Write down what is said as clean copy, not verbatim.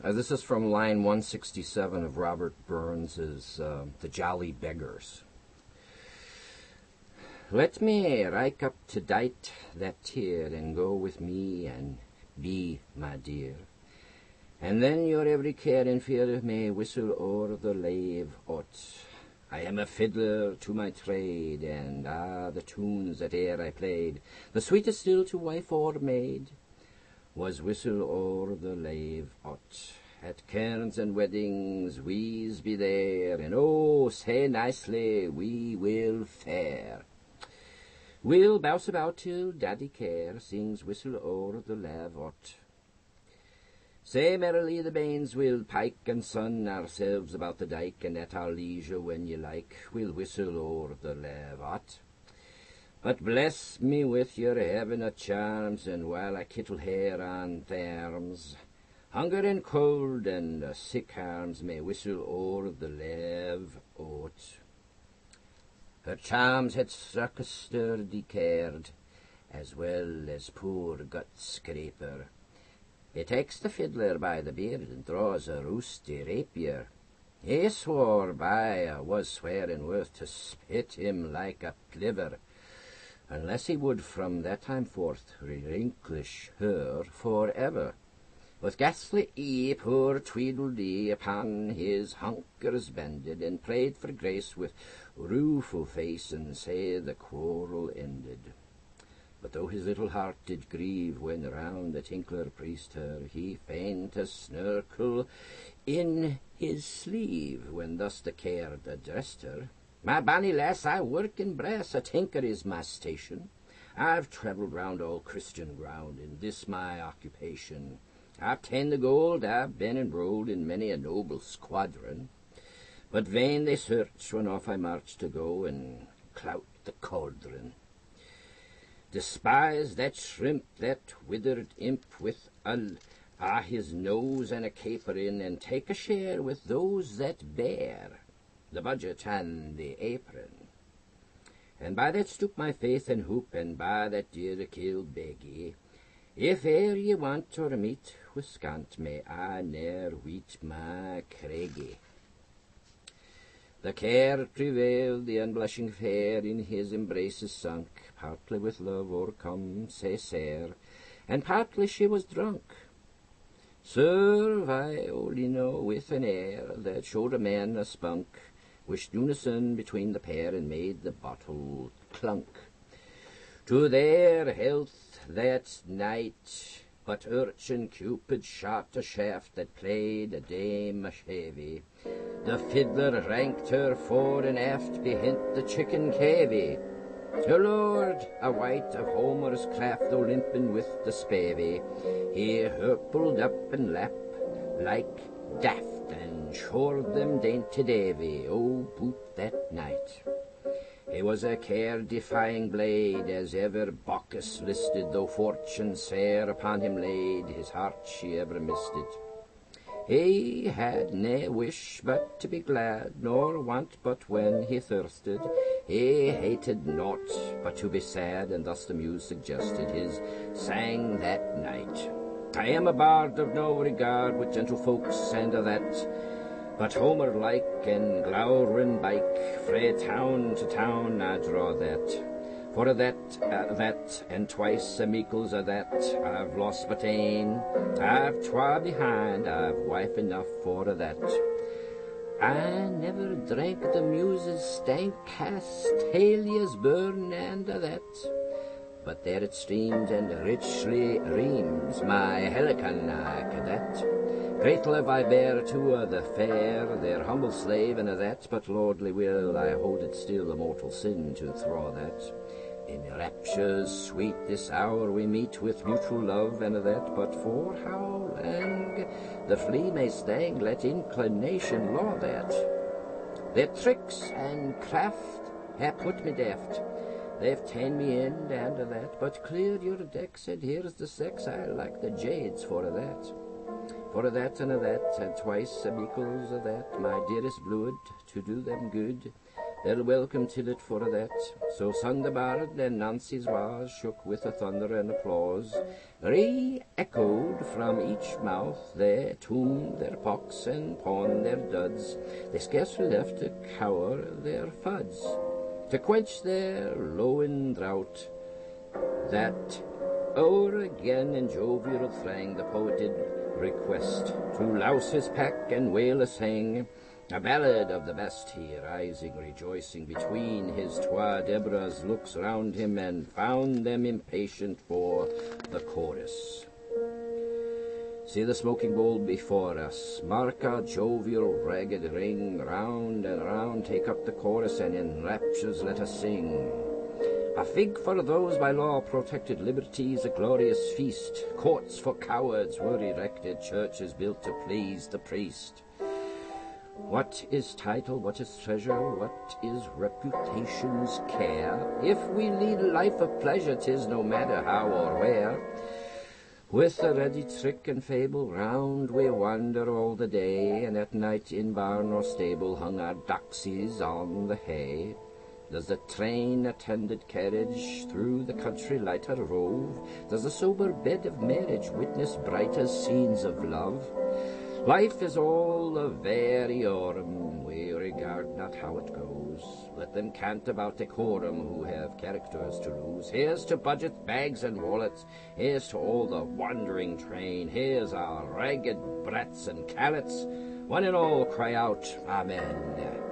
This is from line 167 of Robert Burns's The Jolly Beggars. Let me rake up to date that tear and go with me and be my dear. And then your every care and fear may whistle o'er the lave o't. I am a fiddler to my trade, and the tunes that e'er I played, the sweetest still to wife or maid, was whistle o'er the lave o't. At cairns and weddings we's be there, and oh, say nicely we will fare. We'll bouse about till Daddy Care sings whistle o'er the lave o't. Say merrily the banes we'll pike and sun ourselves about the dyke, and at our leisure when ye like we'll whistle o'er the lave o't. But bless me with your heaven o' charms, and while I kittle hair on therms, hunger and cold and sick arms may whistle o'er the lave o't. Her charms had struck a sturdy caird, as well as poor gut scraper. He takes the fiddler by the beard and draws a roosty rapier. He swore by was swearing worth to spit him like a pliver, unless he would from that time forth relinquish her for ever. With ghastly ee, poor Tweedledee upon his hunkers bended, and prayed for grace with rueful face, and say the quarrel ended. But though his little heart did grieve when round the tinkler preached her, he feigned to snirkle in his sleeve when thus the caird addressed her. My bonny lass, I work in brass, a tinker is my station. I've travelled round all Christian ground in this my occupation. I've ta'en the gold, I've been enrolled in many a noble squadron, but vain they search when off I march to go and clout the cauldron. Despise that shrimp, that withered imp, with his nose and a caper in, and take a share with those that bear the budget and the apron. And by that stoop my faith and hoop, and by that dear killed beggy, if e'er ye want or meet with scant, may I ne'er weet my craigie. The care prevailed, the unblushing fair in his embraces sunk, partly with love o'ercome, sae sair, and partly she was drunk. Sir Violino, with an air that showed a man a spunk, wished unison between the pair, and made the bottle clunk. To their health that night, but urchin Cupid shot a shaft that played a dame a shavey. The fiddler ranked her fore and aft behint the chicken cavey. O Lord, a wight of Homer's craft, though limping with the spavey, he hurpled up and lapped like daft, and shored them dainty Davy, oh, boot that night. He was a care-defying blade, as ever Bacchus listed, though fortune sair upon him laid, his heart she ever misted. He had nae wish but to be glad, nor want but when he thirsted. He hated naught but to be sad, and thus the muse suggested his sang that night. I am a bard of no regard with gentlefolks and a that, but Homer-like and glowering bike, frae town to town I draw that. For that, and twice a meikles of that, I've lost but ane, I've twa behind, I've wife enough for that. I never drank the muse's stank Castalia's burn and a that, but there it streams and richly reams my helicanach that. Great love I bear to the fair, their humble slave and a that, but lordly will I hold it still a mortal sin to thraw that. In raptures sweet this hour we meet with mutual love and a that, but for how lang the flea may stang, let inclination law that. Their tricks and craft have put me deft, they've ta'en me in and a that, but clear your decks and here's the sex, I like the jades for a that. For a that and a that, and twice a meikles a that, my dearest bluid, to do them good, They'll welcome till it for that. So sung the bard, and Nancy's was shook with the thunder and applause. Re-echoed from each mouth, they tuned their pocks and pawned their duds. They scarcely left to cower their fuds, to quench their lowing drought. That o'er again in jovial thrang the poet did request to louse his pack and wail a sang, a ballad of the best. He rising, rejoicing between his twa Deborahs, looks round him and found them impatient for the chorus. See the smoking bowl before us, mark our jovial ragged ring, round and round take up the chorus, and in raptures let us sing. A fig for those by law protected liberties, a glorious feast. Courts for cowards were erected, churches built to please the priest. What is title, what is treasure, what is reputation's care? If we lead a life of pleasure, 'tis no matter how or where. With a ready trick and fable round we wander all the day, and at night in barn or stable hung our doxies on the hay. Does the train-attended carriage through the country lighter rove? Does the sober bed of marriage witness brighter scenes of love? Life is all a variorum, we regard not how it goes. Let them cant about decorum who have characters to lose. Here's to budget, bags and wallets, here's to all the wandering train, here's our ragged brats and callets. One and all cry out, Amen.